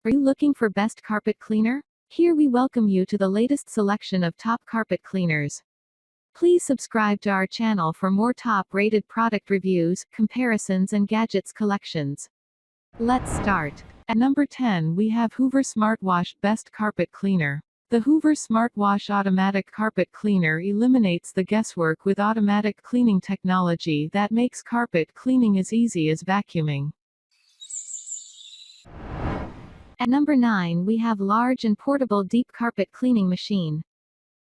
Are you looking for best carpet cleaner? Here we welcome you to the latest selection of top carpet cleaners. Please subscribe to our channel for more top-rated product reviews, comparisons and gadgets collections. Let's start. At number 10 we have Hoover Smartwash Best Carpet Cleaner. The Hoover Smartwash Automatic Carpet Cleaner eliminates the guesswork with automatic cleaning technology that makes carpet cleaning as easy as vacuuming. At number 9 we have large and portable deep carpet cleaning machine.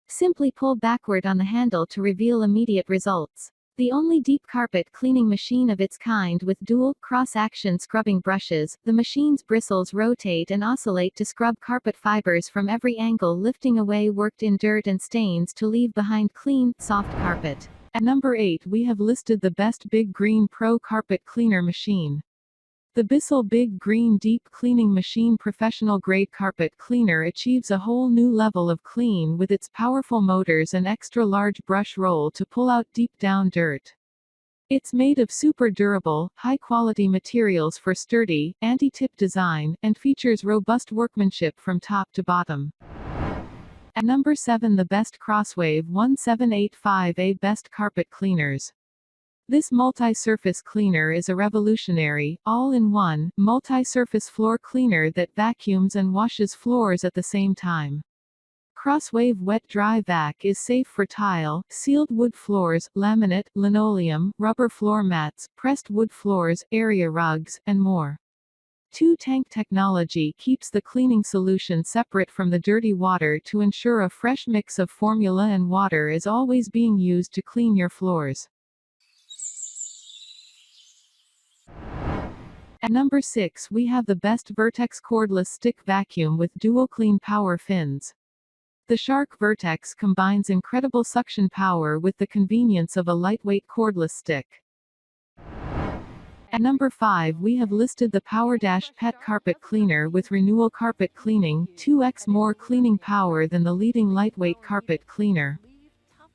Simply pull backward on the handle to reveal immediate results. The only deep carpet cleaning machine of its kind with dual, cross-action scrubbing brushes, the machine's bristles rotate and oscillate to scrub carpet fibers from every angle, lifting away worked-in dirt and stains to leave behind clean, soft carpet. At number 8 we have listed the best BigGreen Pro Carpet Cleaner Machine. The Bissell BigGreen Deep Cleaning Machine Professional Grade Carpet Cleaner achieves a whole new level of clean with its powerful motors and extra large brush roll to pull out deep down dirt. It's made of super durable, high-quality materials for sturdy, anti-tip design, and features robust workmanship from top to bottom. At number 7 the best CrossWave 1785A Best Carpet Cleaners. This multi-surface cleaner is a revolutionary, all-in-one, multi-surface floor cleaner that vacuums and washes floors at the same time. CrossWave Wet-Dry Vac is safe for tile, sealed wood floors, laminate, linoleum, rubber floor mats, pressed wood floors, area rugs, and more. Two-tank technology keeps the cleaning solution separate from the dirty water to ensure a fresh mix of formula and water is always being used to clean your floors. At number 6 we have the best Vertex Cordless Stick Vacuum with DuoClean PowerFins. The Shark Vertex combines incredible suction power with the convenience of a lightweight cordless stick. At number 5 we have listed the PowerDash Pet Carpet Cleaner with Renewal Carpet Cleaning, 2x more cleaning power than the leading lightweight carpet cleaner.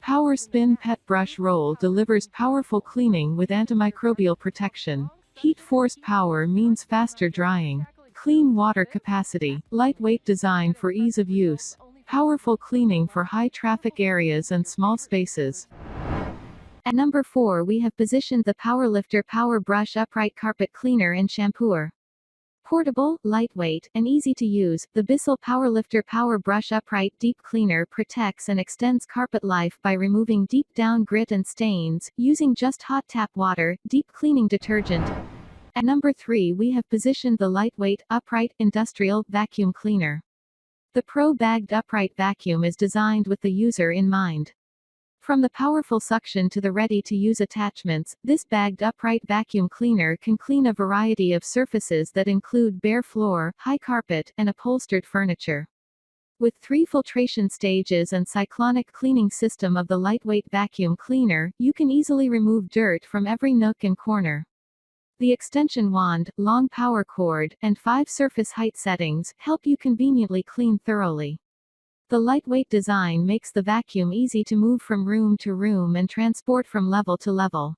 Power Spin Pet Brush Roll delivers powerful cleaning with antimicrobial protection. Heat force power means faster drying. Clean water capacity. Lightweight design for ease of use. Powerful cleaning for high traffic areas and small spaces. At number 4 we have positioned the PowerLifter PowerBrush Upright Carpet Cleaner and Shampooer. Portable, lightweight, and easy to use, the Bissell PowerLifter PowerBrush Upright Deep Cleaner protects and extends carpet life by removing deep down grit and stains, using just hot tap water, deep cleaning detergent. At number 3 we have positioned the lightweight, upright, industrial vacuum cleaner. The Pro Bagged Upright Vacuum is designed with the user in mind. From the powerful suction to the ready-to-use attachments, this bagged upright vacuum cleaner can clean a variety of surfaces that include bare floor, high carpet, and upholstered furniture. With 3 filtration stages and cyclonic cleaning system of the lightweight vacuum cleaner, you can easily remove dirt from every nook and corner. The extension wand, long power cord, and 5 surface height settings help you conveniently clean thoroughly. The lightweight design makes the vacuum easy to move from room to room and transport from level to level.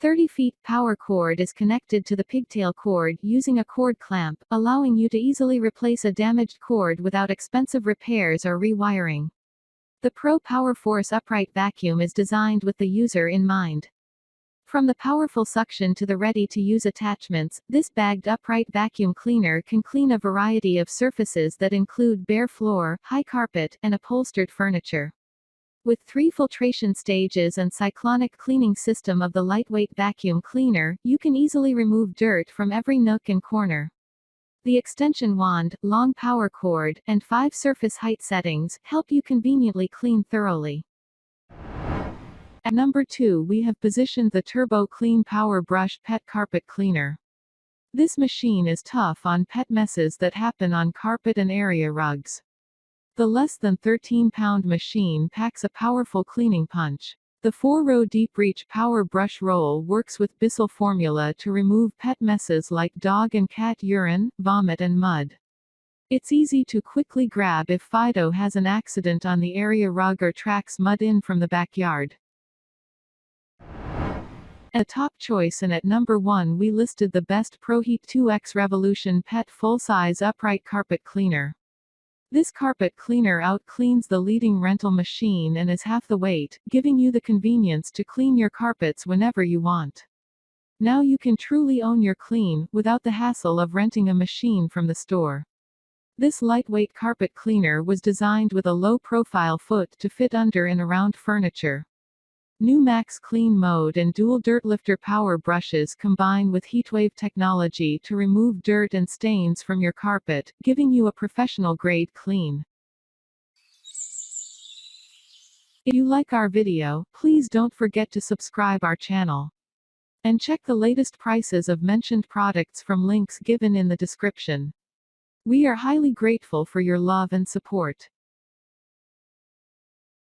30 feet power cord is connected to the pigtail cord using a cord clamp, allowing you to easily replace a damaged cord without expensive repairs or rewiring. The Pro PowerForce Upright Vacuum is designed with the user in mind. From the powerful suction to the ready-to-use attachments, this bagged upright vacuum cleaner can clean a variety of surfaces that include bare floor, high carpet, and upholstered furniture. With 3 filtration stages and cyclonic cleaning system of the lightweight vacuum cleaner, you can easily remove dirt from every nook and corner. The extension wand, long power cord, and 5 surface height settings help you conveniently clean thoroughly. At number 2 we have positioned the TurboClean PowerBrush Pet Carpet Cleaner. This machine is tough on pet messes that happen on carpet and area rugs. The less than 13-pound machine packs a powerful cleaning punch. The 4-row deep reach power brush roll works with Bissell formula to remove pet messes like dog and cat urine, vomit and mud. It's easy to quickly grab if Fido has an accident on the area rug or tracks mud in from the backyard. A top choice, and at number 1 we listed the best ProHeat 2X Revolution Pet Full-Size Upright Carpet Cleaner. This carpet cleaner out-cleans the leading rental machine and is half the weight, giving you the convenience to clean your carpets whenever you want. Now you can truly own your clean, without the hassle of renting a machine from the store. This lightweight carpet cleaner was designed with a low-profile foot to fit under and around furniture. New Max Clean Mode and dual dirt lifter power brushes combine with heatwave technology to remove dirt and stains from your carpet, giving you a professional-grade clean. If you like our video, please don't forget to subscribe our channel. And check the latest prices of mentioned products from links given in the description. We are highly grateful for your love and support.